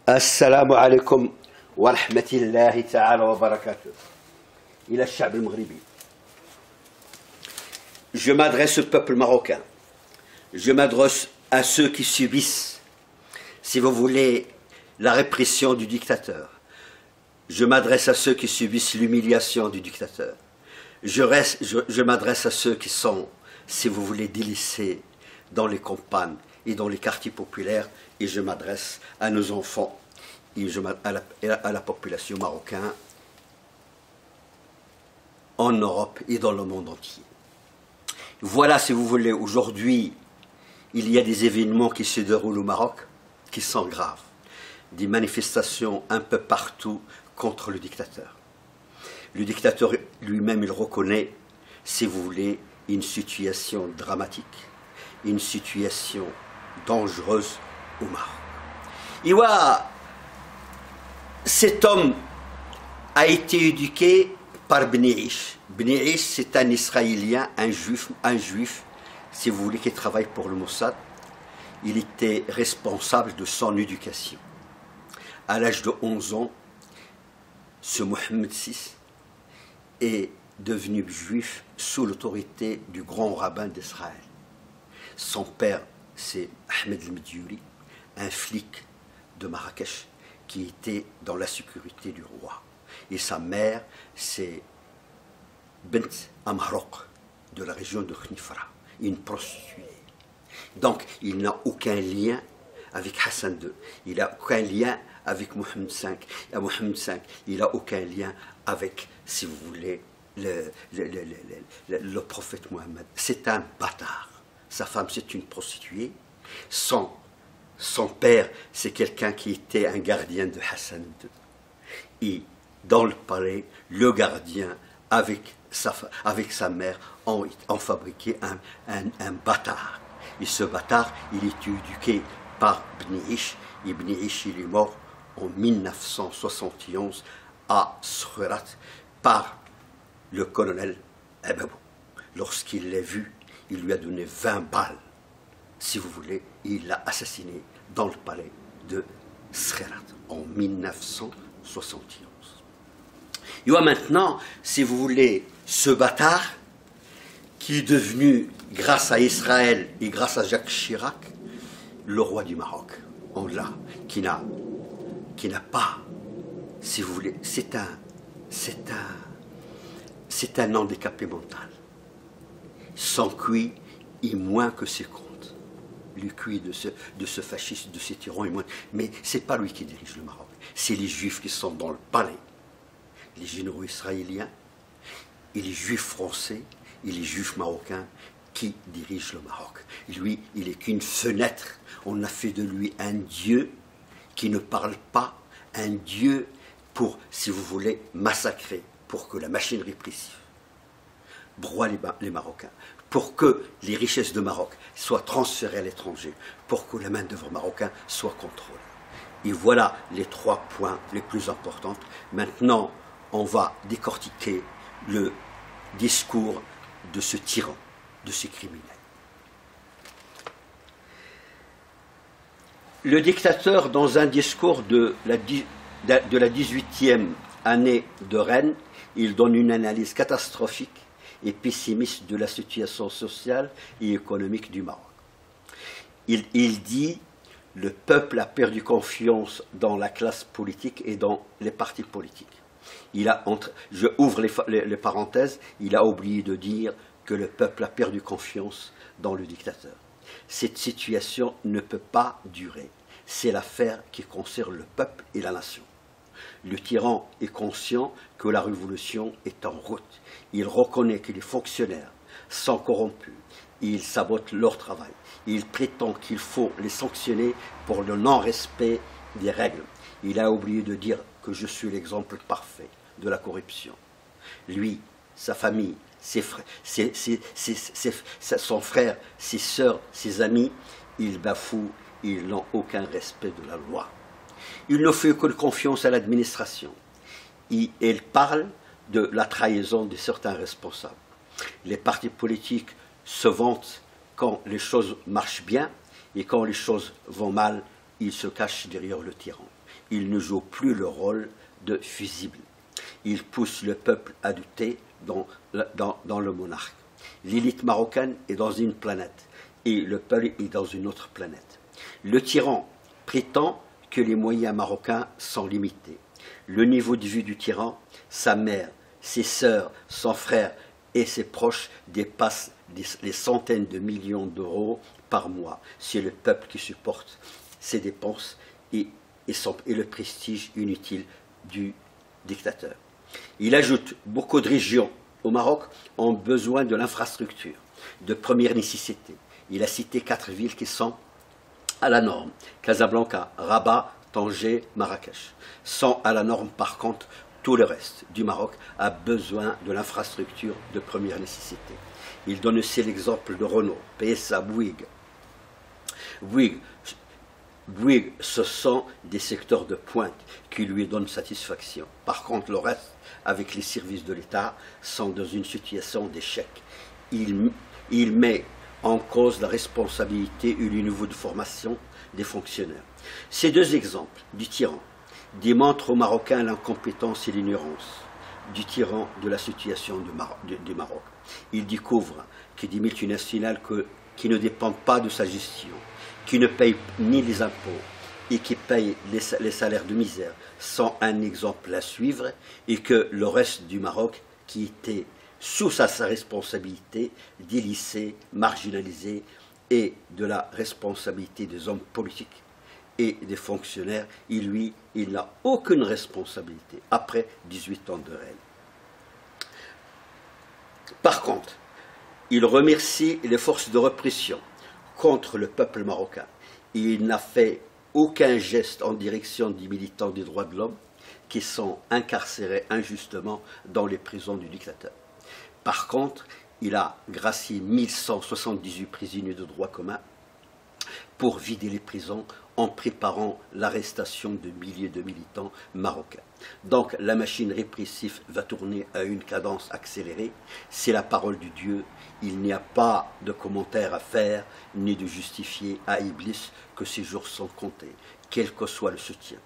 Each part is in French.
السلام عليكم ورحمة الله تعالى وبركاته. إلى الشعب المغربي. Je m'adresse au peuple marocain. Je m'adresse à ceux qui subissent, si vous voulez, la répression du dictateur. Je m'adresse à ceux qui subissent l'humiliation du dictateur. Je m'adresse à ceux qui sont, si vous voulez, délaissés dans les campagnes et dans les quartiers populaires. Et je m'adresse à nos enfants et à la population marocaine en Europe et dans le monde entier. Voilà, si vous voulez, aujourd'hui, il y a des événements qui se déroulent au Maroc qui sont graves. Des manifestations un peu partout contre le dictateur. Le dictateur lui-même, il reconnaît, si vous voulez, une situation dramatique, une situation dangereuse au Maroc. Et voilà, cet homme a été éduqué par Bni Ish. Bni Ish, c'est un Israélien, un juif, si vous voulez, qui travaille pour le Mossad. Il était responsable de son éducation. À l'âge de 11 ans, ce Mohammed VI est devenu juif sous l'autorité du grand rabbin d'Israël. Son père, c'est Ahmed el-Medjouri, un flic de Marrakech qui était dans la sécurité du roi. Et sa mère, c'est Bint Amroq, de la région de Khnifra, une prostituée. Donc, il n'a aucun lien avec Hassan II. Il n'a aucun lien avec Mohammed V. Il n'a aucun lien avec, si vous voulez, le prophète Mohammed. C'est un bâtard. Sa femme, c'est une prostituée. Son père, c'est quelqu'un qui était un gardien de Hassan II. Et dans le palais, le gardien, avec sa mère, ont fabriqué un bâtard. Et ce bâtard, il est éduqué par Bni Ish. Et Bni Ish, il est mort en 1971 à Skhourat par le colonel Ababou. Lorsqu'il l'a vu, il lui a donné 20 balles, si vous voulez, et il l'a assassiné dans le palais de Skhourat en 1971. Il y a maintenant, si vous voulez, ce bâtard qui est devenu, grâce à Israël et grâce à Jacques Chirac, le roi du Maroc. On l'a, qui n'a pas, si vous voulez, c'est un handicapé mental. Son QI est moins que ses comptes. Le QI de ce fasciste, de ce tyran est moins. Mais ce n'est pas lui qui dirige le Maroc. C'est les juifs qui sont dans le palais. Les généraux israéliens, et les juifs français, et les juifs marocains qui dirigent le Maroc. Lui, il n'est qu'une fenêtre. On a fait de lui un Dieu qui ne parle pas, un Dieu pour, si vous voulez, massacrer, pour que la machine répressive broie les Marocains, pour que les richesses de Maroc soient transférées à l'étranger, pour que la main-d'œuvre marocaine soit contrôlée. Et voilà les 3 points les plus importants. Maintenant, on va décortiquer le discours de ce tyran, de ce criminel. Le dictateur, dans un discours de la 18e année de règne, il donne une analyse catastrophique et pessimiste de la situation sociale et économique du Maroc. Il dit « Le peuple a perdu confiance dans la classe politique et dans les partis politiques. » Je ouvre les parenthèses, il a oublié de dire que le peuple a perdu confiance dans le dictateur. Cette situation ne peut pas durer. C'est l'affaire qui concerne le peuple et la nation. Le tyran est conscient que la révolution est en route. Il reconnaît que les fonctionnaires sont corrompus. Il sabote leur travail. Il prétend qu'il faut les sanctionner pour le non-respect des règles. Il a oublié de dire que je suis l'exemple parfait de la corruption. Lui, sa famille, son frère, ses sœurs, ses amis, ils bafouent, ils n'ont aucun respect de la loi. Il ne fait que confiance à l'administration. Il parle de la trahison de certains responsables. Les partis politiques se vantent quand les choses marchent bien et quand les choses vont mal, il se cache derrière le tyran. Il ne joue plus le rôle de fusible. Il pousse le peuple à douter dans le monarque. L'élite marocaine est dans une planète et le peuple est dans une autre planète. Le tyran prétend que les moyens marocains sont limités. Le niveau de vie du tyran, sa mère, ses sœurs, son frère et ses proches dépassent les centaines de millions d'euros par mois. C'est le peuple qui supporte ces dépenses et le prestige inutile du dictateur. Il ajoute, beaucoup de régions au Maroc ont besoin de l'infrastructure de première nécessité. Il a cité 4 villes qui sont à la norme: Casablanca, Rabat, Tanger, Marrakech. Sont à la norme par contre tout le reste du Maroc a besoin de l'infrastructure de première nécessité. Il donne aussi l'exemple de Renault, PSA, Bouygues. Bouygues, ce sont des secteurs de pointe qui lui donnent satisfaction. Par contre, le reste, avec les services de l'État, sont dans une situation d'échec. Il met en cause la responsabilité et le niveau de formation des fonctionnaires. Ces 2 exemples du tyran démontrent aux Marocains l'incompétence et l'ignorance du tyran de la situation du Maroc. Ils découvrent que des multinationales qui ne dépendent pas de sa gestion, qui ne payent ni les impôts et qui payent les salaires de misère, sont un exemple à suivre, et que le reste du Maroc, qui était sous sa responsabilité, délaissé, marginalisé, et de la responsabilité des hommes politiques et des fonctionnaires, il n'a aucune responsabilité après 18 ans de règne. Par contre, il remercie les forces de répression contre le peuple marocain. Il n'a fait aucun geste en direction des militants des droits de l'homme qui sont incarcérés injustement dans les prisons du dictateur. Par contre, il a gracié 1178 prisonniers de droit commun pour vider les prisons en préparant l'arrestation de milliers de militants marocains. Donc la machine répressive va tourner à une cadence accélérée. C'est la parole de Dieu. Il n'y a pas de commentaire à faire, ni de justifier à Iblis que ces jours sont comptés, quel que soit le soutien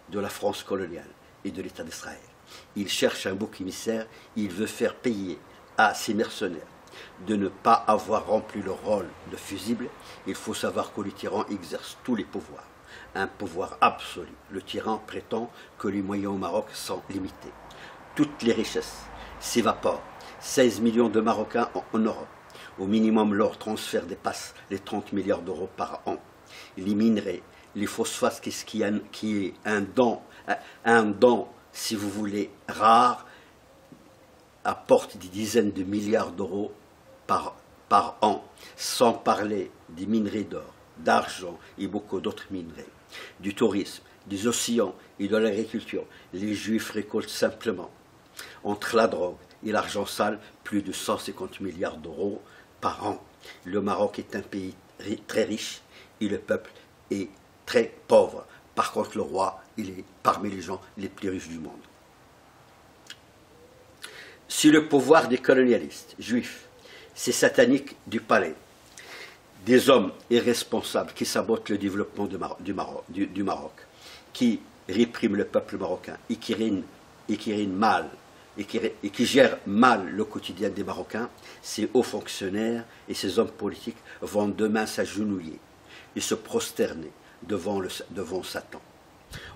de la France coloniale et de l'État d'Israël. Il cherche un bouc émissaire, il veut faire payer à ses mercenaires de ne pas avoir rempli le rôle de fusible. Il faut savoir que le tyran exerce tous les pouvoirs, un pouvoir absolu. Le tyran prétend que les moyens au Maroc sont limités. Toutes les richesses s'évaporent. 16 millions de Marocains en Europe. Au minimum, leur transfert dépasse les 30 milliards d'euros par an. Les minerais, les phosphates, qui est un don, si vous voulez, rare, apporte des dizaines de milliards d'euros par an, sans parler des minerais d'or, d'argent et beaucoup d'autres minerais, du tourisme, des océans et de l'agriculture. Les Juifs récoltent simplement, entre la drogue et l'argent sale, plus de 150 milliards d'euros par an. Le Maroc est un pays très riche et le peuple est très pauvre. Par contre, le roi, il est parmi les gens les plus riches du monde. Si le pouvoir des colonialistes juifs, c'est satanique du palais, des hommes irresponsables qui sabotent le développement du Maroc, qui répriment le peuple marocain et qui gèrent mal le quotidien des Marocains, ces hauts fonctionnaires et ces hommes politiques vont demain s'agenouiller et se prosterner devant Satan.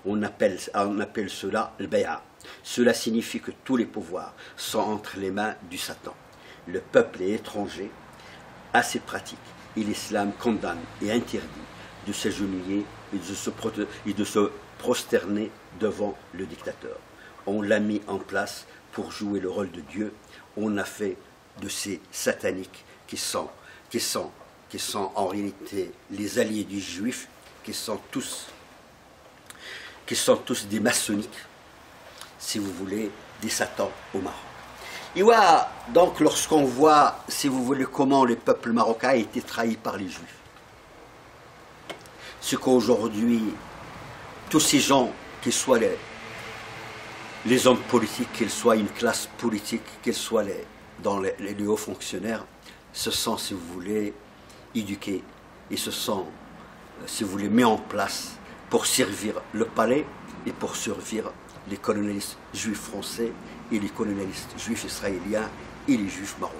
On appelle cela le bay'a. Cela signifie que tous les pouvoirs sont entre les mains du Satan. Le peuple est étranger à ces pratiques et l'islam condamne et interdit de s'agenouiller et de se prosterner devant le dictateur. On l'a mis en place pour jouer le rôle de Dieu. On a fait de ces sataniques qui sont en réalité les alliés du juif, qui sont tous des maçonniques, si vous voulez, des satans au Maroc. Et voilà, donc lorsqu'on voit, si vous voulez, comment le peuple marocain a été trahi par les Juifs, ce qu'aujourd'hui, tous ces gens, qu'ils soient les hommes politiques, qu'ils soient une classe politique, qu'ils soient les hauts fonctionnaires, se sont, si vous voulez, éduqués et se sont si vous voulez, mis en place pour servir le palais et pour servir les colonialistes juifs français et les colonialistes juifs israéliens et les juifs marocains.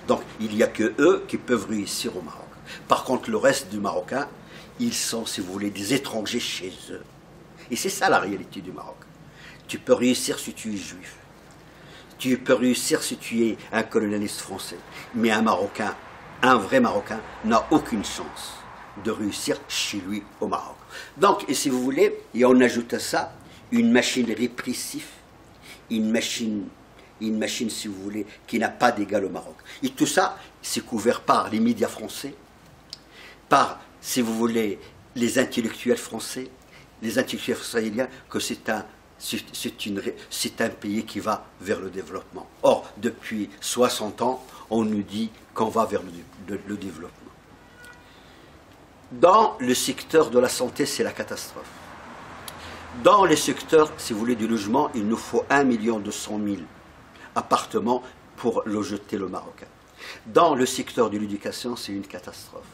Donc il n'y a que eux qui peuvent réussir au Maroc. Par contre, le reste du Marocain, ils sont, si vous voulez, des étrangers chez eux. Et c'est ça la réalité du Maroc. Tu peux réussir si tu es juif. Tu peux réussir si tu es un colonialiste français. Mais un Marocain, un vrai Marocain, n'a aucune chance de réussir chez lui au Maroc. Donc, et si vous voulez, et on ajoute à ça une machine répressive, une machine, si vous voulez, qui n'a pas d'égal au Maroc. Et tout ça, c'est couvert par les médias français, par, si vous voulez, les intellectuels français, les intellectuels israéliens, que c'est un pays qui va vers le développement. Or, depuis 60 ans, on nous dit qu'on va vers le développement. Dans le secteur de la santé, c'est la catastrophe. Dans le secteur, si vous voulez, du logement, il nous faut 1 200 000 appartements pour loger le Marocain. Dans le secteur de l'éducation, c'est une catastrophe.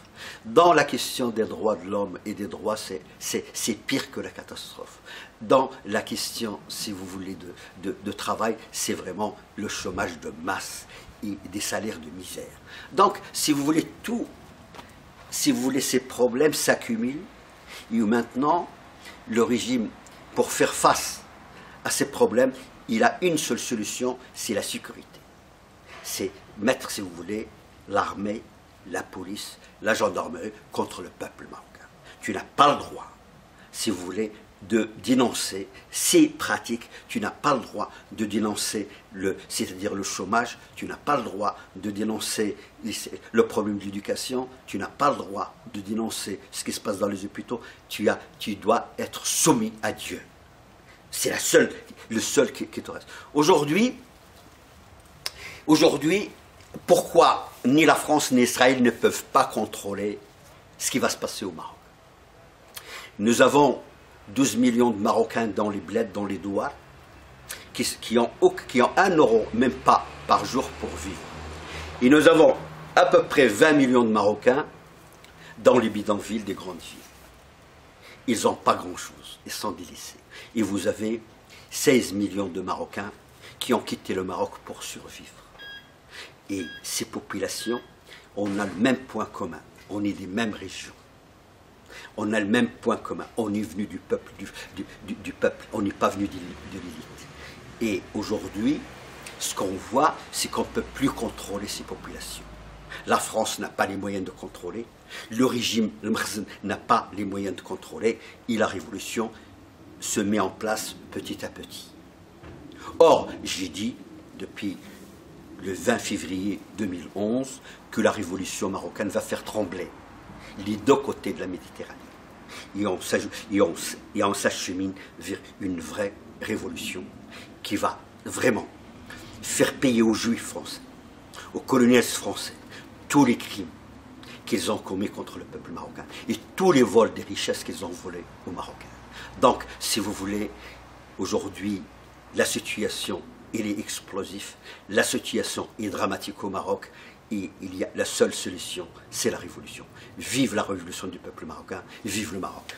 Dans la question des droits de l'homme et des droits, c'est pire que la catastrophe. Dans la question, si vous voulez, de travail, c'est vraiment le chômage de masse et des salaires de misère. Donc, si vous voulez, ces problèmes s'accumulent et maintenant, le régime, pour faire face à ces problèmes, il a une seule solution, c'est la sécurité. C'est mettre, si vous voulez, l'armée, la police, la gendarmerie contre le peuple marocain. Tu n'as pas le droit, si vous voulez, de dénoncer ces pratiques. Tu n'as pas le droit de dénoncer c'est-à-dire le chômage. Tu n'as pas le droit de dénoncer le problème de l'éducation. Tu n'as pas le droit de dénoncer ce qui se passe dans les hôpitaux. Tu dois être soumis à Dieu. C'est le seul qui te reste. Aujourd'hui, pourquoi ni la France ni Israël ne peuvent pas contrôler ce qui va se passer au Maroc? Nous avons 12 millions de Marocains dans les bleds, dans les douars, qui ont 1 euro, même pas par jour pour vivre. Et nous avons à peu près 20 millions de Marocains dans les bidonvilles des grandes villes. Ils n'ont pas grand-chose, ils sont délaissés. Et vous avez 16 millions de Marocains qui ont quitté le Maroc pour survivre. Et ces populations, on a le même point commun, on est des mêmes régions. On a le même point commun, on est venu du peuple, du peuple, on n'est pas venu de l'élite. Et aujourd'hui, ce qu'on voit, c'est qu'on ne peut plus contrôler ces populations. La France n'a pas les moyens de contrôler, le régime, le Mkhzen, n'a pas les moyens de contrôler, et la révolution se met en place petit à petit. Or, j'ai dit, depuis le 20 février 2011, que la révolution marocaine va faire trembler les deux côtés de la Méditerranée. Et on s'achemine vers une vraie révolution qui va vraiment faire payer aux Juifs français, aux colonialistes français, tous les crimes qu'ils ont commis contre le peuple marocain et tous les vols des richesses qu'ils ont volés aux Marocains. Donc, si vous voulez, aujourd'hui, la situation, elle est explosive, la situation est dramatique au Maroc, et la seule solution, c'est la révolution. Vive la révolution du peuple marocain, vive le Maroc.